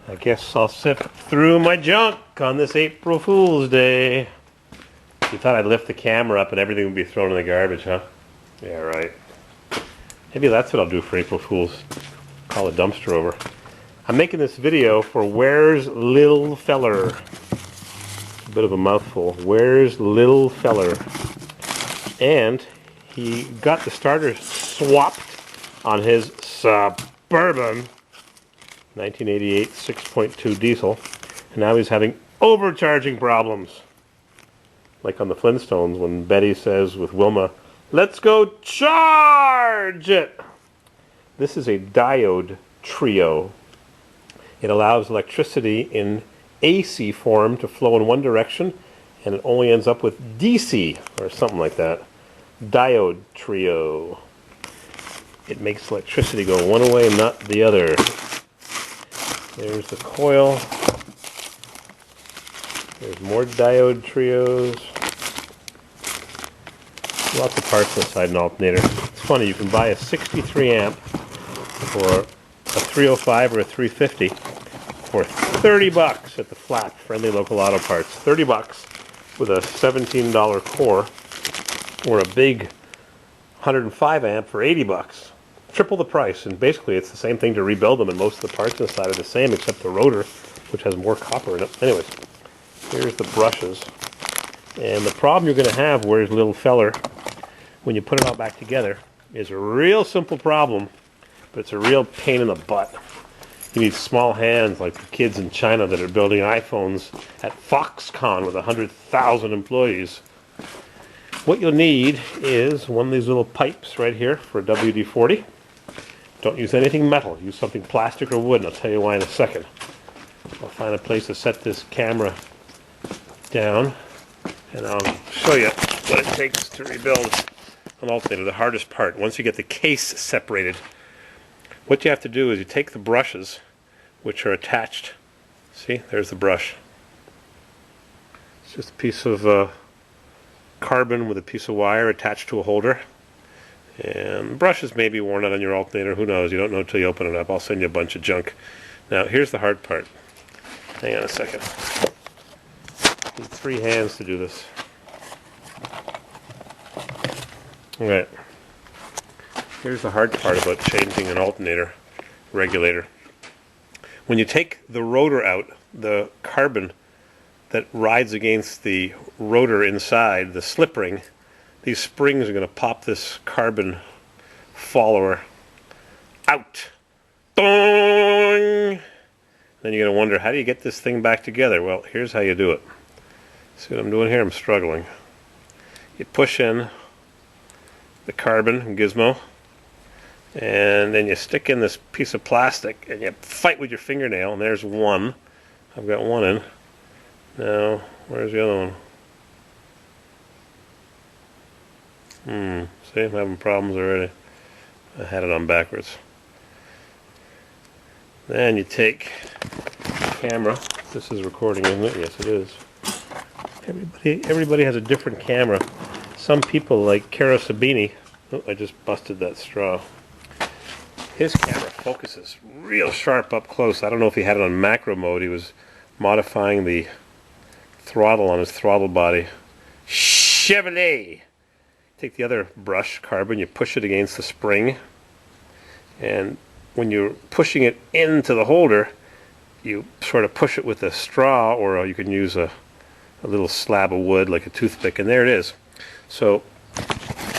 I guess I'll sift through my junk on this April Fool's Day. You thought I'd lift the camera up and everything would be thrown in the garbage, huh? Yeah, right. Maybe that's what I'll do for April Fool's. Call a dumpster over. I'm making this video for Where's Lil Feller? A bit of a mouthful. Where's Lil Feller? And he got the starter swapped on his Suburban 1988 6.2 diesel, and now he's having overcharging problems. Like on the Flintstones when Betty says with Wilma, "Let's go charge it!" This is a diode trio. It allows electricity in AC form to flow in one direction, and it only ends up with DC, or something like that. Diode trio. It makes electricity go one way and not the other. There's the coil. There's more diode trios. Lots of parts inside an alternator. It's funny, you can buy a 63 amp or a 305 or a 350 for 30 bucks at the flat, friendly local auto parts. 30 bucks with a $17 core, or a big 105 amp for 80 bucks. Triple the price, and basically it's the same thing to rebuild them, and most of the parts inside are the same except the rotor, which has more copper in it. Anyways, here's the brushes. And the problem you're going to have, Where's Little Feller, when you put it all back together, is a real simple problem, but it's a real pain in the butt. You need small hands like the kids in China that are building iPhones at Foxconn with 100,000 employees. What you'll need is one of these little pipes right here for a WD-40. Don't use anything metal. Use something plastic or wood, and I'll tell you why in a second. I'll find a place to set this camera down, and I'll show you what it takes to rebuild an alternator, the hardest part. Once you get the case separated, what you have to do is you take the brushes, which are attached. See, there's the brush. It's just a piece of carbon with a piece of wire attached to a holder. And the brushes may be worn out on your alternator. Who knows? You don't know until you open it up. I'll send you a bunch of junk. Now, here's the hard part. Hang on a second. I need 3 hands to do this. Alright. Here's the hard part about changing an alternator regulator. When you take the rotor out, the carbon that rides against the rotor inside, the slip ring, these springs are going to pop this carbon follower out. Boing! Then you're going to wonder, how do you get this thing back together? Well, here's how you do it. See what I'm doing here? I'm struggling. You push in the carbon gizmo, and then you stick in this piece of plastic, and you fight with your fingernail, and there's one. I've got one in. Now, where's the other one? See, I'm having problems already. I had it on backwards. Then you take the camera. This is recording, isn't it? Yes, it is. Everybody has a different camera. Some people, like Kara Sabini, oh, I just busted that straw. His camera focuses real sharp up close. I don't know if he had it on macro mode. He was modifying the throttle on his throttle body. Chevrolet! Take the other brush, carbon, you push it against the spring, and when you're pushing it into the holder, you sort of push it with a straw, or you can use a little slab of wood like a toothpick, and there it is. So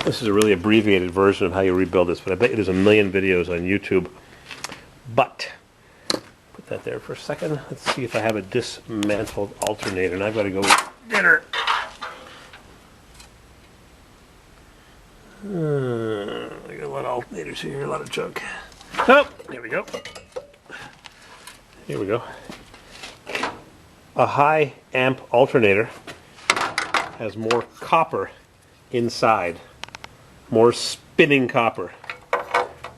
this is a really abbreviated version of how you rebuild this, but I bet you there's a million videos on YouTube. But put that there for a second. Let's see if I have a dismantled alternator, and I've got to go eat dinner. I got a lot of alternators here, a lot of junk. Oh, here we go. Here we go. A high amp alternator has more copper inside, more spinning copper.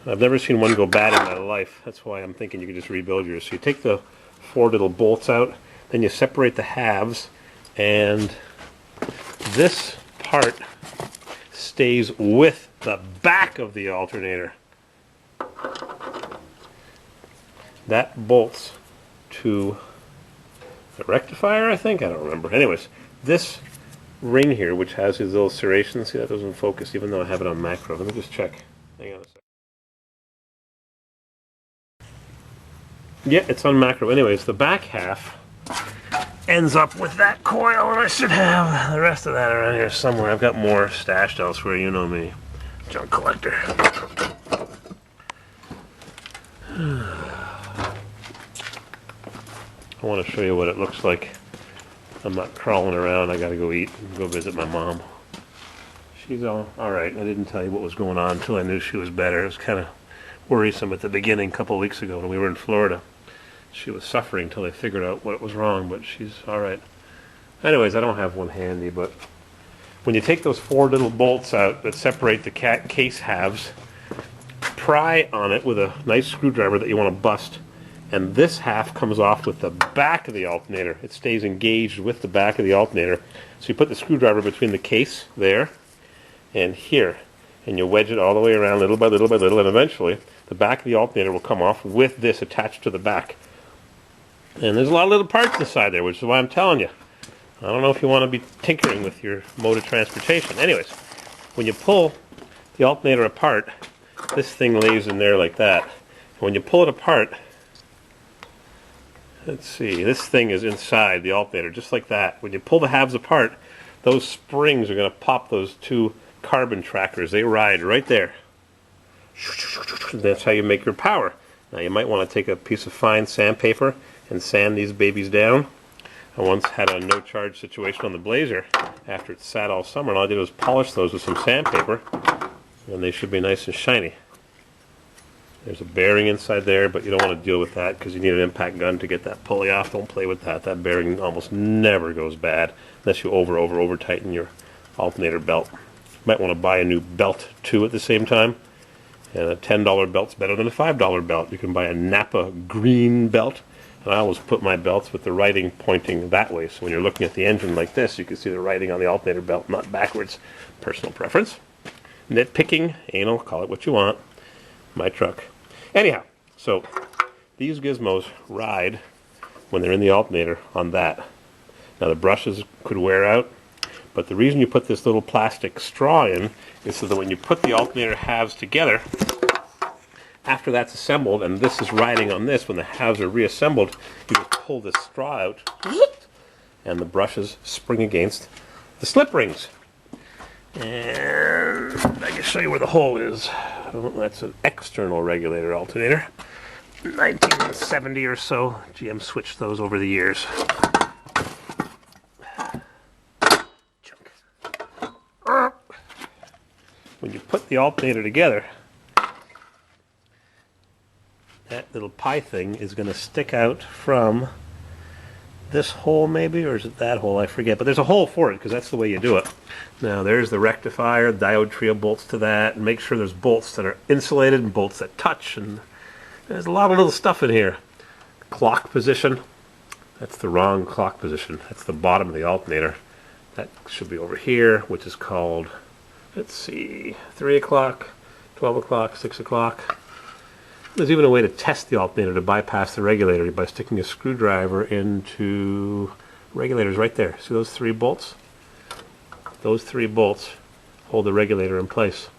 I've never seen one go bad in my life. That's why I'm thinking you can just rebuild yours. So you take the 4 little bolts out, then you separate the halves, and this part stays with the back of the alternator. That bolts to the rectifier, I think. I don't remember. Anyways, this ring here, which has these little serrations, see that doesn't focus even though I have it on macro. Let me just check. Hang on a second. Yeah, it's on macro. Anyways, the back half ends up with that coil, and I should have the rest of that around here somewhere. I've got more stashed elsewhere, you know me. Junk collector. I want to show you what it looks like. I'm not crawling around. I gotta go eat and go visit my mom. She's all right. I didn't tell you what was going on until I knew she was better. It was kind of worrisome at the beginning a couple of weeks ago when we were in Florida. She was suffering until they figured out what was wrong, but she's all right. Anyways, I don't have one handy, but when you take those 4 little bolts out that separate the case halves, pry on it with a nice screwdriver that you want to bust, and this half comes off with the back of the alternator. It stays engaged with the back of the alternator. So you put the screwdriver between the case there and here, and you wedge it all the way around little by little by little, and eventually the back of the alternator will come off with this attached to the back. And there's a lot of little parts inside there, which is why I'm telling you. I don't know if you want to be tinkering with your mode of transportation. Anyways, when you pull the alternator apart, this thing lays in there like that. When you pull it apart, let's see, this thing is inside the alternator, just like that. When you pull the halves apart, those springs are going to pop those 2 carbon trackers. They ride right there. That's how you make your power. Now you might want to take a piece of fine sandpaper and sand these babies down. I once had a no-charge situation on the Blazer after it sat all summer, and all I did was polish those with some sandpaper, and they should be nice and shiny. There's a bearing inside there, but you don't want to deal with that because you need an impact gun to get that pulley off. Don't play with that. That bearing almost never goes bad unless you over tighten your alternator belt. You might want to buy a new belt too at the same time. And a $10 belt's better than a $5 belt. You can buy a Napa green belt. And I always put my belts with the writing pointing that way. So when you're looking at the engine like this, you can see the writing on the alternator belt, not backwards. Personal preference. Nitpicking, anal, call it what you want. My truck. Anyhow, so these gizmos ride when they're in the alternator on that. Now the brushes could wear out, but the reason you put this little plastic straw in is so that when you put the alternator halves together, after that's assembled and this is riding on this, when the halves are reassembled, you just pull this straw out and the brushes spring against the slip rings. And I can show you where the hole is. Oh, that's an external regulator alternator. 1970 or so. GM switched those over the years. When you put the alternator together, that little pie thing is going to stick out from this hole maybe, or is it that hole? I forget. But there's a hole for it because that's the way you do it. Now there's the rectifier, diode trio bolts to that, and make sure there's bolts that are insulated and bolts that touch, and there's a lot of little stuff in here. Clock position, that's the wrong clock position. That's the bottom of the alternator. That should be over here, which is called, let's see, 3 o'clock, 12 o'clock, 6 o'clock. There's even a way to test the alternator to bypass the regulator by sticking a screwdriver into regulators right there. See those 3 bolts? Those 3 bolts hold the regulator in place.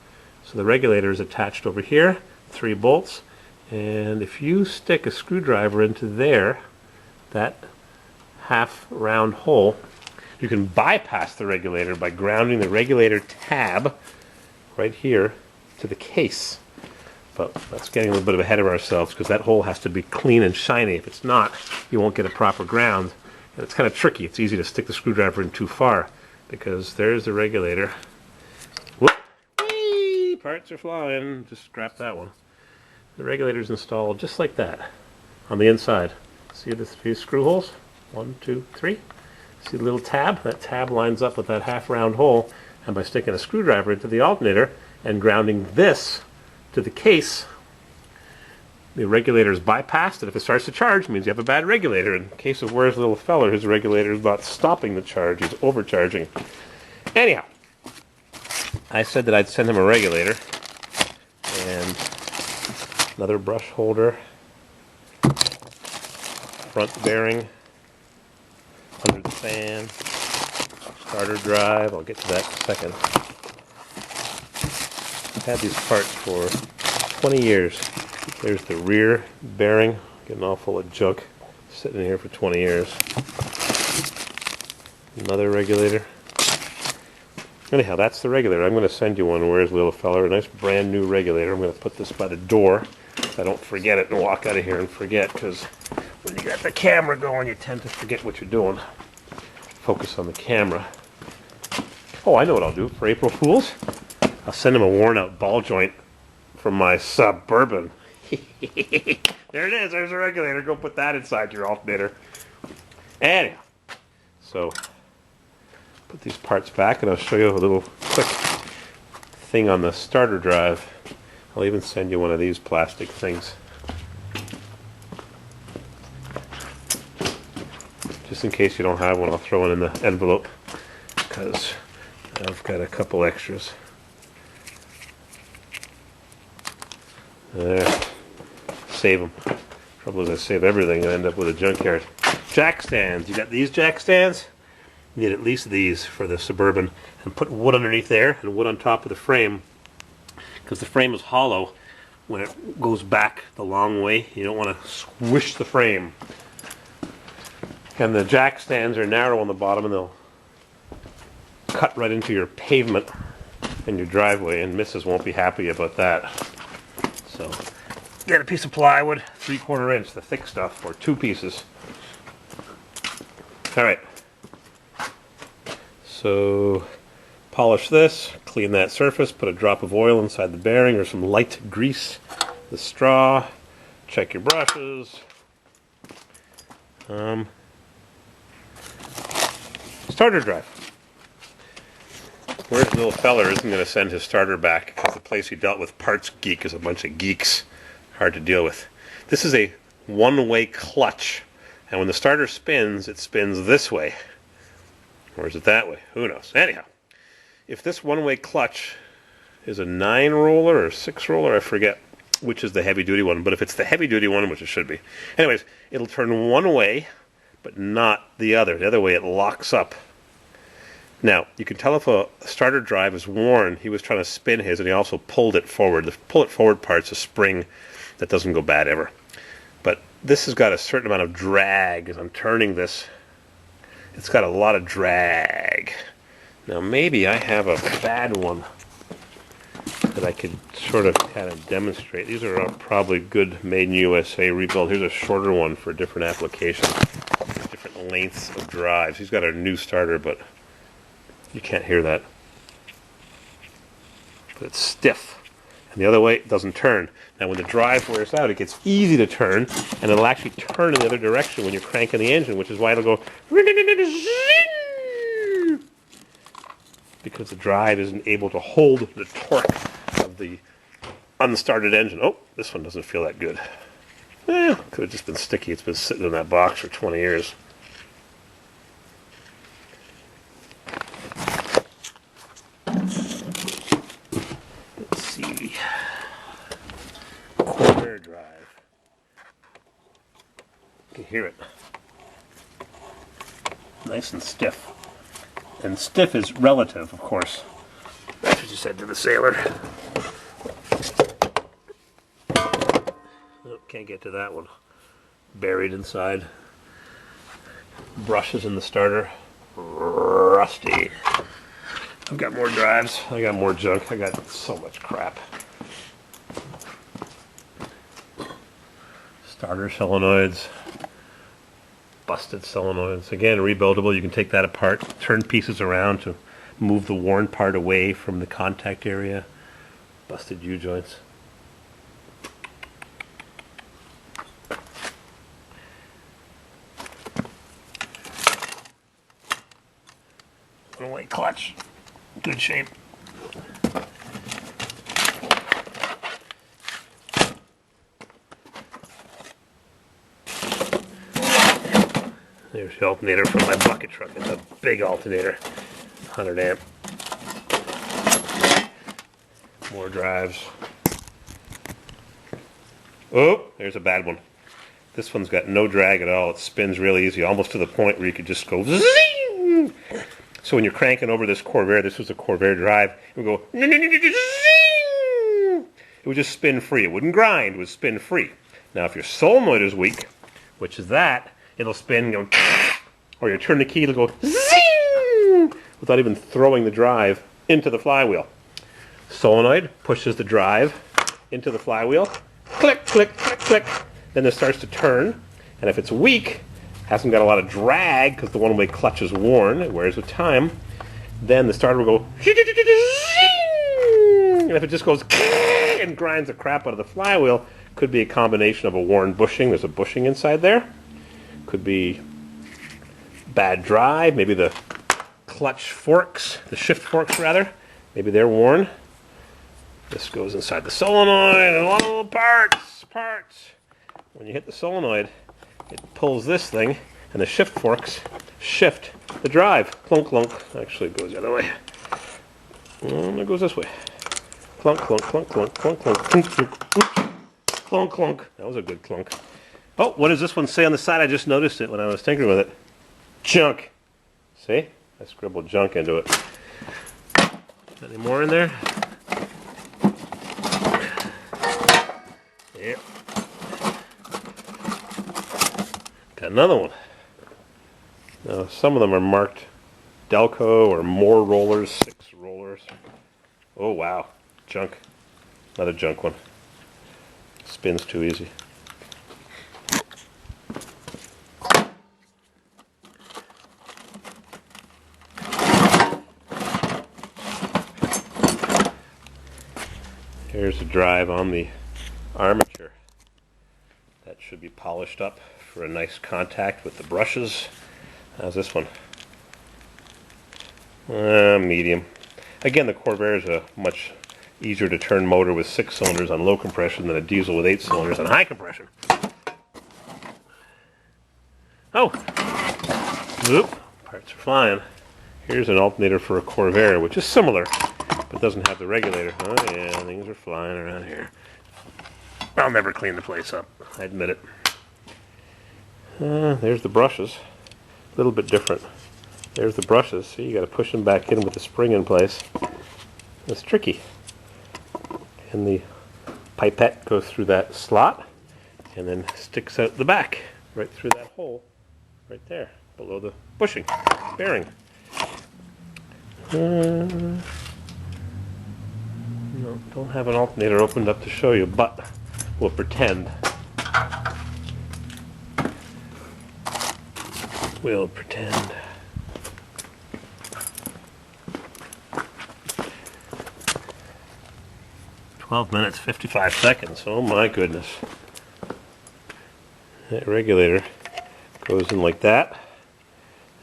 So the regulator is attached over here, 3 bolts, and if you stick a screwdriver into there, that half round hole, you can bypass the regulator by grounding the regulator tab right here to the case. But that's getting a little bit ahead of ourselves because that hole has to be clean and shiny. If it's not, you won't get a proper ground. And it's kind of tricky. It's easy to stick the screwdriver in too far because there's the regulator. Whoop! Whee! Parts are flying. Just scrap that one. The regulator's installed just like that on the inside. See the 3 screw holes? 1, 2, 3. See the little tab? That tab lines up with that half round hole, and by sticking a screwdriver into the alternator and grounding this to the case, the regulator is bypassed, and if it starts to charge, it means you have a bad regulator. In the case of Where's Little Feller, his regulator is not stopping the charge, he's overcharging. Anyhow, I said that I'd send him a regulator, and another brush holder. front bearing, under the fan, starter drive. I'll get to that in a second. I've had these parts for 20 years. There's the rear bearing, getting all full of junk, sitting here for 20 years. Another regulator. Anyhow, that's the regulator. I'm going to send you one. Where's little fella? A nice brand new regulator. I'm going to put this by the door so I don't forget it and walk out of here and forget, because when you got the camera going, you tend to forget what you're doing. Focus on the camera. Oh, I know what I'll do for April Fools. I'll send him a worn out ball joint from my Suburban. There it is. There's a regulator. Go put that inside your alternator. Anyhow, so put these parts back, and I'll show you a little quick thing on the starter drive. I'll even send you one of these plastic things, just in case you don't have one. I'll throw it in the envelope because I've got a couple extras. There, save them. Trouble is, I save everything and end up with a junkyard. Jack stands. You got these jack stands? You need at least these for the Suburban, and put wood underneath there and wood on top of the frame, because the frame is hollow. When it goes back the long way, you don't want to squish the frame. And the jack stands are narrow on the bottom, and they'll cut right into your pavement and your driveway, and Mrs. won't be happy about that. So get a piece of plywood, 3/4 inch, the thick stuff, or 2 pieces. Alright. So polish this, clean that surface, put a drop of oil inside the bearing or some light grease, the straw, check your brushes. Starter drive. Where's the little feller isn't going to send his starter back because the place he dealt with, Parts Geek, is a bunch of geeks. Hard to deal with. This is a one-way clutch, and when the starter spins, it spins this way. Or is it that way? Who knows? Anyhow, if this one-way clutch is a 9-roller or 6-roller, I forget which is the heavy-duty one, but if it's the heavy-duty one, which it should be. Anyways, it'll turn one way, but not the other. The other way, it locks up. Now, you can tell if a starter drive is worn. He was trying to spin his, and he also pulled it forward. The pull it forward part's a spring that doesn't go bad ever. But this has got a certain amount of drag as I'm turning this. It's got a lot of drag. Now maybe I have a bad one that I could sort of kind of demonstrate. These are probably good, made in USA, rebuilt. Here's a shorter one for a different application. Different lengths of drives. He's got a new starter, but you can't hear that. But it's stiff. And the other way, it doesn't turn. Now when the drive wears out, it gets easy to turn, and it'll actually turn in the other direction when you're cranking the engine, which is why it'll go because the drive isn't able to hold the torque of the unstarted engine. Oh, this one doesn't feel that good. Could have just been sticky. It's been sitting in that box for 20 years. Let's see. Corner drive. You can hear it. Nice and stiff. And stiff is relative, of course. That's what you said to the sailor. Oh, can't get to that one. Buried inside. Brushes in the starter. Rusty. I've got more drives. I got more junk. I got so much crap. Starter solenoids. Busted solenoids. Again, rebuildable. You can take that apart, turn pieces around to move the worn part away from the contact area. Busted U-joints. One-way clutch. Good shape. There's the alternator from my bucket truck. It's a big alternator, 100 amp. More drives. Oh, there's a bad one. This one's got no drag at all. It spins really easy, almost to the point where you could just go zing. So when you're cranking over this Corvair, this was a Corvair drive, it would go zing. It would just spin free. It wouldn't grind, it would spin free. Now if your solenoid is weak, which is that, it'll spin, go, or you turn the key, it'll go zing, without even throwing the drive into the flywheel. Solenoid pushes the drive into the flywheel, click, click, click, click. Then it starts to turn, and if it's weak, hasn't got a lot of drag because the one-way clutch is worn, it wears with time, then the starter will go zing. And if it just goes and grinds the crap out of the flywheel, could be a combination of a worn bushing. There's a bushing inside there. Could be bad drive, maybe the clutch forks, the shift forks rather, maybe they're worn. This goes inside the solenoid, and a lot of little parts. When you hit the solenoid, it pulls this thing, and the shift forks shift the drive. Clunk, clunk. Actually, it goes the other way. And it goes this way. Clunk, clunk, clunk, clunk, clunk, clunk, clunk, clunk. Oops. Clunk, clunk. That was a good clunk. Oh, what does this one say on the side? I just noticed it when I was tinkering with it. Junk. See? I scribbled junk into it. Any more in there? Yep. Got another one. Now, some of them are marked Delco or more rollers, 6 rollers. Oh, wow. Junk. Another junk one. Spins too easy. Here's the drive on the armature. That should be polished up for a nice contact with the brushes. How's this one? Medium. Again, the Corvair is a much easier to turn motor with 6 cylinders on low compression than a diesel with 8 cylinders on high compression. Oh! Oop! Parts are flying. Here's an alternator for a Corvair, which is similar, but doesn't have the regulator. Oh yeah, things are flying around here. I'll never clean the place up, I admit it. There's the brushes. A little bit different. There's the brushes. See, you got to push them back in with the spring in place. It's tricky. And the pipette goes through that slot and then sticks out the back, right through that hole, right there, below the bushing, bearing. No, don't have an alternator opened up to show you, but we'll pretend. We'll pretend. "12 minutes, 55 seconds. Oh my goodness. That regulator goes in like that,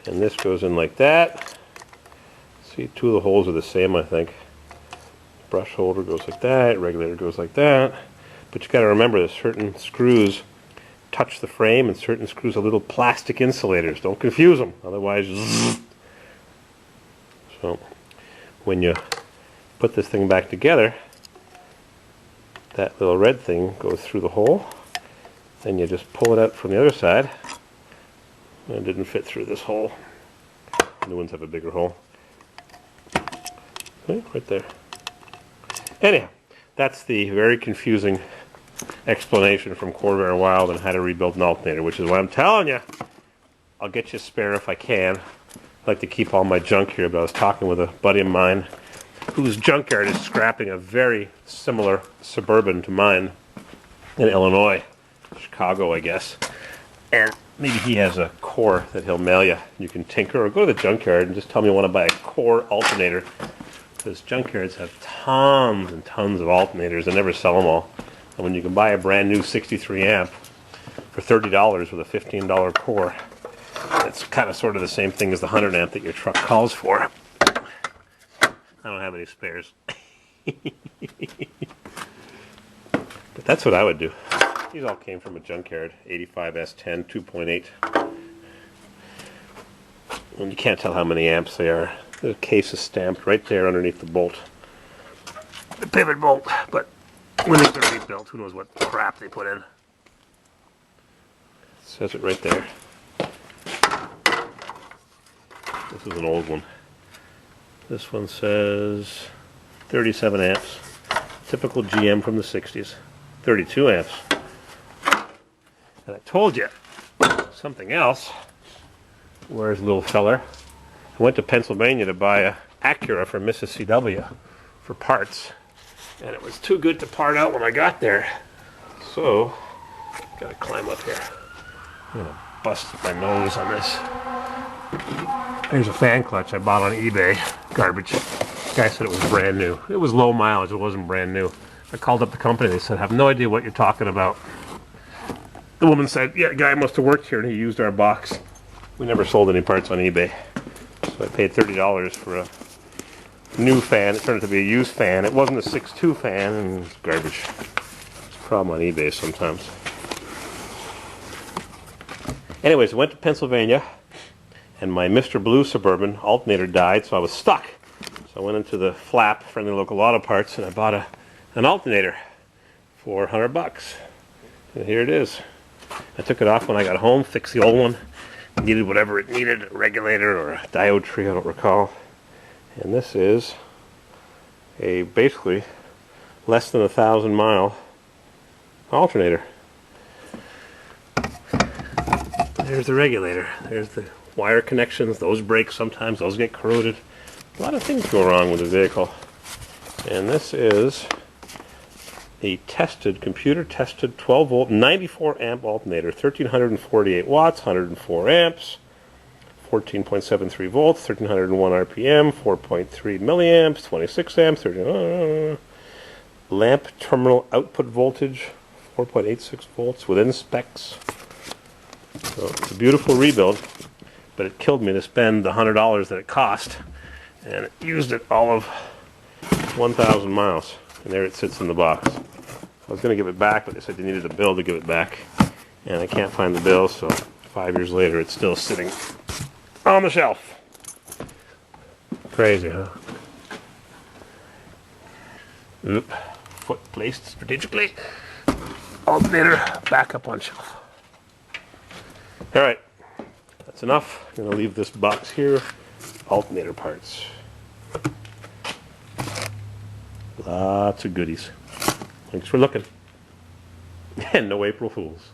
and this goes in like that. See, 2 of the holes are the same, I think. Brush holder goes like that, regulator goes like that. But you got to remember that certain screws touch the frame and certain screws are little plastic insulators. Don't confuse them, otherwise zzz. So when you put this thing back together, that little red thing goes through the hole, then you just pull it out from the other side, and it didn't fit through this hole. New ones have a bigger hole. See, right there. Anyhow, that's the very confusing explanation from Corvair Wild on how to rebuild an alternator, which is why I'm telling you, I'll get you a spare if I can. I like to keep all my junk here, but I was talking with a buddy of mine whose junkyard is scrapping a very similar Suburban to mine in Illinois, Chicago, I guess. And maybe he has a core that he'll mail you. You can tinker or go to the junkyard and just tell me you want to buy a core alternator. Because junkyards have tons and tons of alternators. They never sell them all. And when you can buy a brand new 63 amp for $30 with a $15 core, it's kind of sort of the same thing as the 100 amp that your truck calls for. I don't have any spares. But that's what I would do. These all came from a junkyard. 85S10 2.8. And you can't tell how many amps they are. The case is stamped right there underneath the bolt. The pivot bolt, but when these are rebuilt, who knows what crap they put in. says it right there. This is an old one. This one says 37 amps. Typical GM from the 60s. 32 amps. And I told you something else. Where's little feller? I went to Pennsylvania to buy a Acura from Mrs. CW for parts. And it was too good to part out when I got there. So, gotta climb up here. I'm gonna bust my nose on this. There's a fan clutch I bought on eBay. Garbage. The guy said it was brand new. It was low mileage, it wasn't brand new. I called up the company, they said, I have no idea what you're talking about. The woman said, yeah, the guy must have worked here and he used our box. We never sold any parts on eBay. So I paid $30 for a new fan. It turned out to be a used fan. It wasn't a 6.2 fan, and it's garbage. It's a problem on eBay sometimes. Anyways, I went to Pennsylvania, and my Mr. Blue Suburban alternator died, so I was stuck. So I went into the Flap, Friendly Local Auto Parts, and I bought an alternator for $100. And here it is. I took it off when I got home, fixed the old one. It needed whatever it needed, a regulator or a diode tree, I don't recall. And this is a basically less than 1,000-mile alternator. There's the regulator. There's the wire connections. Those break sometimes. Those get corroded. A lot of things go wrong with the vehicle. And this is a tested, computer-tested 12-volt, 94-amp alternator, 1,348 watts, 104 amps, 14.73 volts, 1,301 RPM, 4.3 milliamps, 26 amps, 30, lamp terminal output voltage, 4.86 volts within specs. So it's a beautiful rebuild, but it killed me to spend the $100 that it cost, and it used it all of 1,000 miles, and there it sits in the box. I was going to give it back, but they said they needed a bill to give it back, and I can't find the bill, so 5 years later it's still sitting on the shelf. Crazy, huh? Oop. Foot placed strategically. Alternator back up on shelf. Alright, that's enough. I'm going to leave this box here. Alternator parts. Lots of goodies. Thanks for looking. And no April Fools.